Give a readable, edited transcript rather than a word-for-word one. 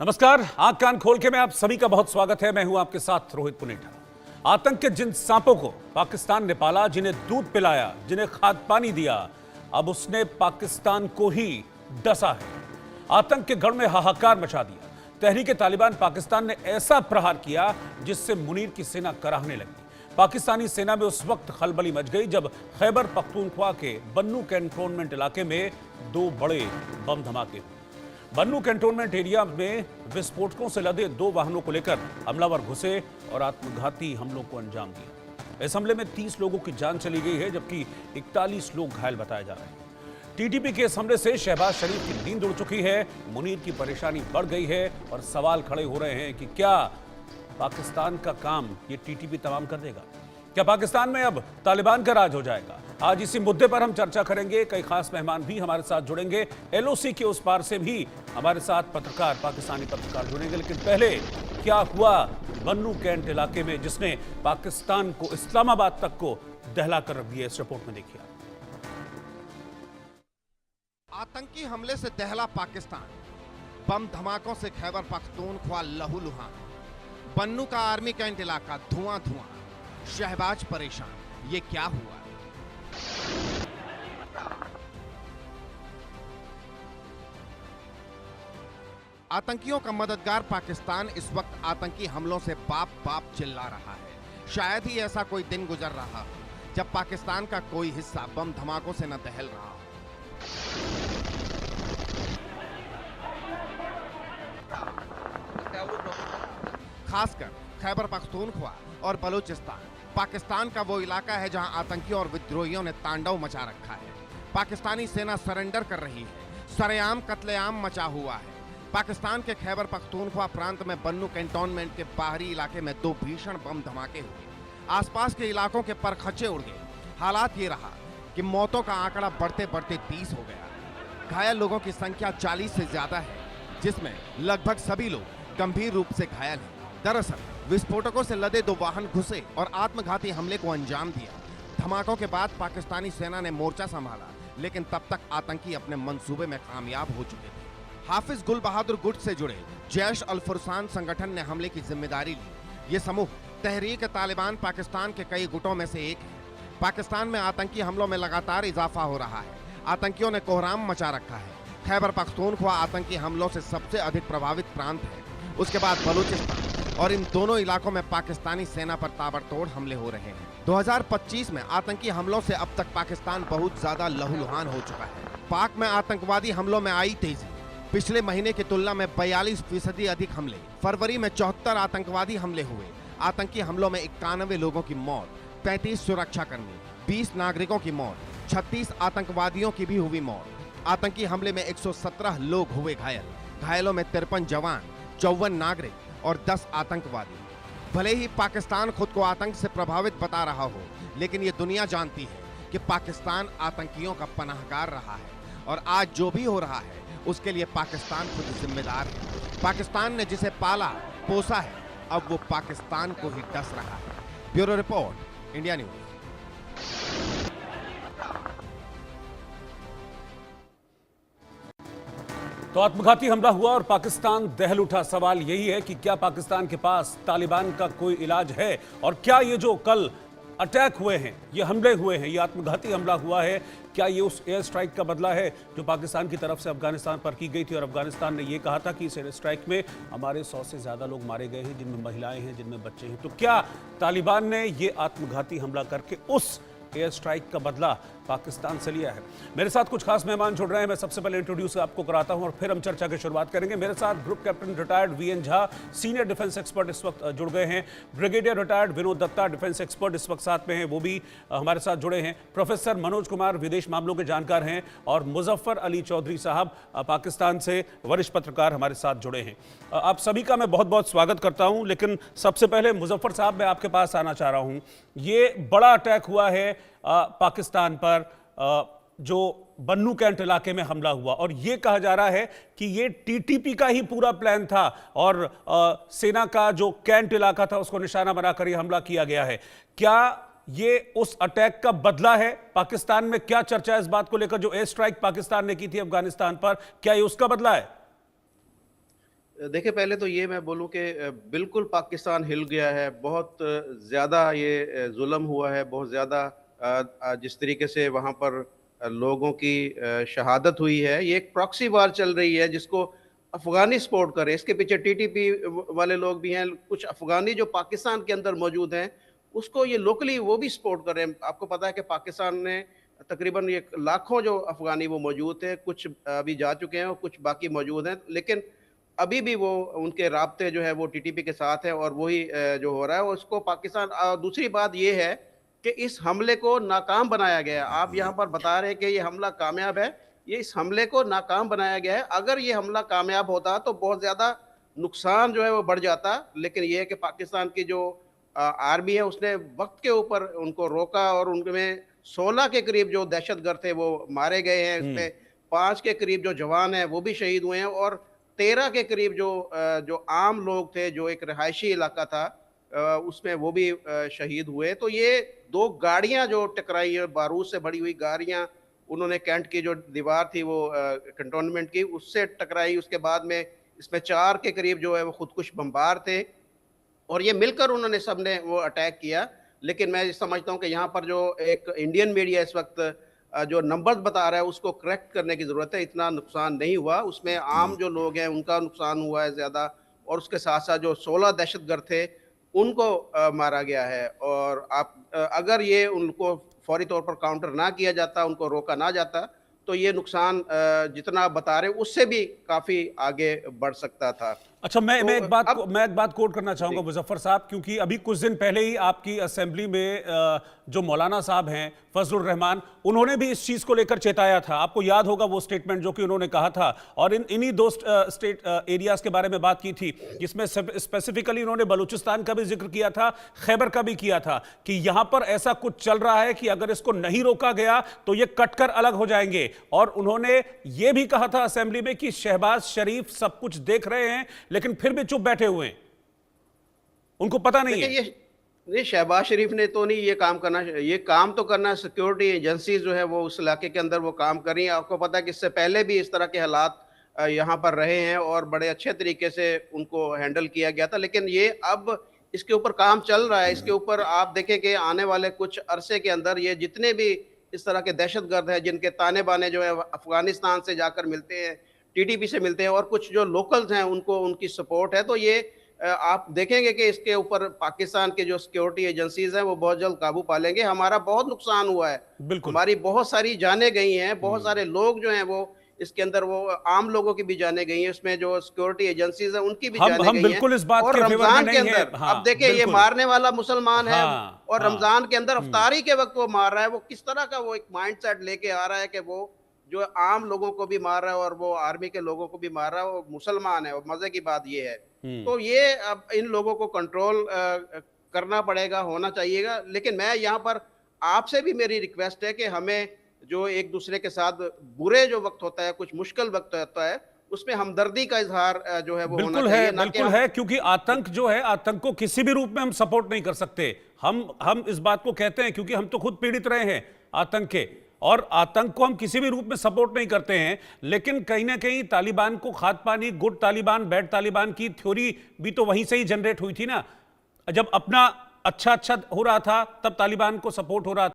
नमस्कार, आंख कान खोल के मैं आप सभी का बहुत स्वागत है। मैं हूं आपके साथ रोहित पुनेठा। आतंक के जिन सांपों को पाकिस्तान ने पाला, जिन्हें दूध पिलाया, जिन्हें खाद पानी दिया, अब उसने पाकिस्तान को ही डसा है। आतंक के गढ़ में हाहाकार मचा दिया। तहरीके तालिबान पाकिस्तान ने ऐसा प्रहार किया जिससे मुनीर की सेना कराहने लगी। पाकिस्तानी सेना में उस वक्त खलबली मच गई जब खैबर पख्तूनख्वा के बन्नू कैंटोनमेंट इलाके में दो बड़े बम धमाके हुए। बन्नू कैंटोनमेंट एरिया में विस्फोटकों से लदे दो वाहनों को लेकर हमलावर घुसे और आत्मघाती हमलों को अंजाम दिया। इस हमले में 30 लोगों की जान चली गई है, जबकि 41 लोग घायल बताए जा रहे हैं। टीटीपी के इस हमले से शहबाज शरीफ की नींद उड़ चुकी है, मुनीर की परेशानी बढ़ गई है और सवाल खड़े हो रहे हैं कि क्या पाकिस्तान का काम ये टीटीपी तमाम कर देगा? क्या पाकिस्तान में अब तालिबान का राज हो जाएगा? आज इसी मुद्दे पर हम चर्चा करेंगे। कई खास मेहमान भी हमारे साथ जुड़ेंगे। एलओसी के उस पार से भी हमारे साथ पाकिस्तानी पत्रकार जुड़ेंगे। लेकिन पहले क्या हुआ बन्नू कैंट इलाके में, जिसने पाकिस्तान को इस्लामाबाद तक को दहला कर रख दिया? इस रिपोर्ट में देखिए। आतंकी हमले से दहला पाकिस्तान, बम धमाकों से खैबर पख्तूनख्वा लहूलुहान, बन्नू का आर्मी कैंट इलाका धुआं धुआं, शहबाज परेशान। ये क्या हुआ? आतंकियों का मददगार पाकिस्तान इस वक्त आतंकी हमलों से बाप बाप चिल्ला रहा है। शायद ही ऐसा कोई दिन गुजर रहा हो जब पाकिस्तान का कोई हिस्सा बम धमाकों से न दहल रहा हो। खासकर खैबर पख्तूनख्वा और बलूचिस्तान पाकिस्तान का वो इलाका है जहां आतंकियों और विद्रोहियों ने तांडव मचा रखा है। पाकिस्तानी सेना सरेंडर कर रही है, सरेआम कत्लेआम मचा हुआ है। पाकिस्तान के खैबर पख्तूनख्वा प्रांत में बन्नू कैंटोनमेंट के बाहरी इलाके में दो भीषण बम धमाके हुए। आसपास के इलाकों के परखच्चे उड़ गए। हालात ये रहा कि मौतों का आंकड़ा बढ़ते बढ़ते 30 हो गया। घायल लोगों की संख्या 40 से ज्यादा है, जिसमें लगभग सभी लोग गंभीर रूप से घायल हैं। दरअसल विस्फोटकों से लदे दो वाहन घुसे और आत्मघाती हमले को अंजाम दिया। धमाकों के बाद पाकिस्तानी सेना ने मोर्चा संभाला, लेकिन तब तक आतंकी अपने मंसूबे में कामयाब हो चुके थे। हाफिज गुल बहादुर गुट से जुड़े जैश अल फुरसान संगठन ने हमले की जिम्मेदारी ली। ये समूह तहरीक तालिबान पाकिस्तान के कई गुटों में से एक है। पाकिस्तान में आतंकी हमलों में लगातार इजाफा हो रहा है। आतंकियों ने कोहराम मचा रखा है। खैबर पख्तूनख्वा आतंकी हमलों से सबसे अधिक प्रभावित प्रांत है। उसके बाद बलूचिस्तान, और इन दोनों इलाकों में पाकिस्तानी सेना पर ताबड़तोड़ हमले हो रहे हैं। 2025 में आतंकी हमलों से अब तक पाकिस्तान बहुत ज्यादा लहूलुहान हो चुका है। पाक में आतंकवादी हमलों में आई तेजी। पिछले महीने की तुलना में 42% अधिक हमले। फरवरी में 74 आतंकवादी हमले हुए। आतंकी हमलों में 91 लोगों की मौत, 35 सुरक्षाकर्मी, 20 नागरिकों की मौत, 36 आतंकवादियों की भी हुई मौत। आतंकी हमले में 117 लोग हुए घायल। घायलों में 53 जवान, 54 नागरिक और 10 आतंकवादी। भले ही पाकिस्तान खुद को आतंक से प्रभावित बता रहा हो, लेकिन ये दुनिया जानती है कि पाकिस्तान आतंकियों का पनाहगार रहा है, और आज जो भी हो रहा है उसके लिए पाकिस्तान खुद जिम्मेदार है। पाकिस्तान ने जिसे पाला पोसा है, अब वो पाकिस्तान को ही डस रहा है। Bureau report, India news. तो आत्मघाती हमला हुआ और पाकिस्तान दहल उठा। सवाल यही है कि क्या पाकिस्तान के पास तालिबान का कोई इलाज है, और क्या ये जो कल अटैक हुए हैं, ये हमले हुए हैं, ये आत्मघाती हमला हुआ है, क्या ये उस एयर स्ट्राइक का बदला है जो पाकिस्तान की तरफ से अफगानिस्तान पर की गई थी? और अफगानिस्तान ने ये कहा था कि इस एयर स्ट्राइक में हमारे 100 से ज्यादा लोग मारे गए हैं, जिनमें महिलाएं हैं, जिनमें बच्चे हैं। तो क्या तालिबान ने ये आत्मघाती हमला करके उस एयर स्ट्राइक का बदला पाकिस्तान से लिया है? मेरे साथ कुछ खास मेहमान जुड़ रहे हैं। मैं सबसे पहले इंट्रोड्यूस आपको कराता हूं और फिर हम चर्चा की शुरुआत करेंगे। मेरे साथ group captain retired VN Jha, senior defence expert इस वक्त जुड़ गए हैं। Brigadier retired Vinod Datta, defence expert इस वक्त साथ में हैं, वो भी हमारे साथ जुड़े हैं। प्रोफेसर मनोज कुमार विदेश मामलों के जानकार हैं, और मुजफ्फर अली चौधरी साहब पाकिस्तान से वरिष्ठ पत्रकार हमारे साथ जुड़े हैं। आप सभी का मैं बहुत बहुत स्वागत करता हूं। लेकिन सबसे पहले मुजफ्फर साहब, मैं आपके पास आना चाह रहा हूं। ये बड़ा अटैक हुआ है पाकिस्तान पर, जो बन्नू कैंट इलाके में हमला हुआ, और यह कहा जा रहा है कि यह टीटीपी का ही पूरा प्लान था और सेना का जो कैंट इलाका था उसको निशाना बनाकर यह हमला किया गया है। क्या ये उस अटैक का बदला है? पाकिस्तान में क्या चर्चा है इस बात को लेकर, जो एयर स्ट्राइक पाकिस्तान ने की थी अफगानिस्तान पर, क्या ये उसका बदला है? देखिए, पहले तो ये मैं बोलूँ कि बिल्कुल पाकिस्तान हिल गया है, बहुत ज़्यादा ये ज़ुल्म हुआ है, बहुत ज़्यादा जिस तरीके से वहाँ पर लोगों की शहादत हुई है, ये एक प्रॉक्सी वार चल रही है जिसको अफ़गानी सपोर्ट कर रहे हैं। इसके पीछे टीटीपी वाले लोग भी हैं, कुछ अफ़गानी जो पाकिस्तान के अंदर मौजूद हैं, उसको ये लोकली वो भी सपोर्ट कर रहे हैं। आपको पता है कि पाकिस्तान ने तकरीबन ये लाखों जो अफ़गानी वो मौजूद थे, कुछ अभी जा चुके हैं और कुछ बाकी मौजूद हैं, लेकिन अभी भी वो उनके राब्ते जो है वो टीटीपी के साथ है और वही जो हो रहा है उसको पाकिस्तान दूसरी बात ये है कि इस हमले को नाकाम बनाया गया है। आप यहाँ पर बता रहे हैं कि ये हमला कामयाब है, ये इस हमले को नाकाम बनाया गया है। अगर ये हमला कामयाब होता तो बहुत ज़्यादा नुकसान जो है वो बढ़ जाता, लेकिन ये है कि पाकिस्तान की जो आर्मी है उसने वक़्त के ऊपर उनको रोका और उनमें 16 के करीब जो दहशतगर्द थे वो मारे गए हैं। इसमें 5 के करीब जो जवान हैं वो भी शहीद हुए हैं और 13 के करीब जो आम लोग थे, जो एक रिहायशी इलाका था उसमें वो भी शहीद हुए। तो ये 2 गाड़ियाँ जो टकराई हैं, बारूद से भरी हुई गाड़ियाँ, उन्होंने कैंट की जो दीवार थी वो कैंटोनमेंट की, उससे टकराई। उसके बाद में इसमें 4 के करीब जो है वो खुदकुश बमबार थे और ये मिलकर उन्होंने सबने वो अटैक किया। लेकिन मैं समझता हूँ कि यहाँ पर जो एक इंडियन मीडिया इस वक्त जो नंबर्स बता रहा है उसको करेक्ट करने की ज़रूरत है। इतना नुकसान नहीं हुआ, उसमें आम जो लोग हैं उनका नुकसान हुआ है ज़्यादा और उसके साथ-साथ जो 16 दहशतगर्द थे उनको मारा गया है। और आप अगर ये उनको फौरी तौर पर काउंटर ना किया जाता, उनको रोका ना जाता, तो ये नुकसान जितना बता रहे हैं उससे भी काफ़ी आगे बढ़ सकता था। अच्छा, मैं तो मैं एक बात कोट करना चाहूंगा जी। मुजफ्फर साहब, क्योंकि अभी कुछ दिन पहले ही आपकी असेंबली में जो मौलाना साहब हैं फजलुर रहमान, उन्होंने भी इस चीज को लेकर चेताया था। आपको याद होगा वो स्टेटमेंट जो कि उन्होंने कहा था, और इन्हीं 2 स्टेट एरियाज के बारे में बात की थी, जिसमें स्पेसिफिकली उन्होंने बलूचिस्तान का भी जिक्र किया था, खैबर का भी किया था कि यहां पर ऐसा कुछ चल रहा है कि अगर इसको नहीं रोका गया तो ये कटकर अलग हो जाएंगे। और उन्होंने ये भी कहा था असेंबली में कि शहबाज शरीफ सब कुछ देख रहे हैं लेकिन फिर भी चुप बैठे हुए हैं, उनको पता नहीं है। ये शहबाज शरीफ ने तो नहीं ये काम करना, ये काम तो करना सिक्योरिटी एजेंसी जो है वो उस इलाके के अंदर वो काम कर रही है। आपको पता है कि इससे पहले भी इस तरह के हालात यहाँ पर रहे हैं और बड़े अच्छे तरीके से उनको हैंडल किया गया था। लेकिन ये अब इसके ऊपर काम चल रहा है। इसके ऊपर आप देखें कि आने वाले कुछ अरसे के अंदर ये जितने भी इस तरह के दहशतगर्द हैं जिनके ताने बाने जो है अफगानिस्तान से जाकर मिलते हैं, टीटीपी से मिलते हैं और कुछ जो लोकल्स हैं उनको उनकी सपोर्ट है, तो ये आप देखेंगे कि इसके ऊपर पाकिस्तान के जो सिक्योरिटी एजेंसीज हैं वो बहुत जल्द काबू पा लेंगे। हमारा बहुत नुकसान हुआ है, हमारी बहुत सारी जानें गई हैं, बहुत सारे लोग जो हैं वो इसके अंदर, वो आम लोगों की भी जानें गई हैं, इसमें जो सिक्योरिटी एजेंसीज हैं उनकी भी जानें गई हैं। बिल्कुल इस बात और के फेवर में रमजान नहीं के अंदर हाँ, अब देखिए ये मारने वाला मुसलमान है और रमजान के अंदर अफ्तारी के वक्त वो मार रहा है। वो किस तरह का वो एक माइंड सेट लेके आ रहा है कि वो जो आम लोगों को भी मार रहा है और वो आर्मी के लोगों को भी मार रहा है, वो मुसलमान है। और मजे की बात ये है, तो ये अब इन लोगों को कंट्रोल करना पड़ेगा, होना चाहिएगा। लेकिन मैं यहाँ पर आपसे भी मेरी रिक्वेस्ट है कि हमें जो एक दूसरे के साथ बुरे जो वक्त होता है, कुछ मुश्किल वक्त होता है, उसमें हमदर्दी का इजहार जो है वो होना चाहिए। बिल्कुल है, क्योंकि आतंक जो है, आतंक को किसी भी रूप में हम सपोर्ट नहीं कर सकते। हम इस बात को कहते हैं क्योंकि हम तो खुद पीड़ित रहे हैं आतंक के, और आतंक को हम किसी भी रूप में सपोर्ट नहीं करते हैं। लेकिन कहीं ना कहीं तालिबान को खाद पानी, गुड तालिबान बैड तालिबान की थ्योरी भी तो वहीं से ही जनरेट हुई थी ना। जब अपना अच्छा हो रहा था तब तालिबान को सपोर्ट हो रहा था।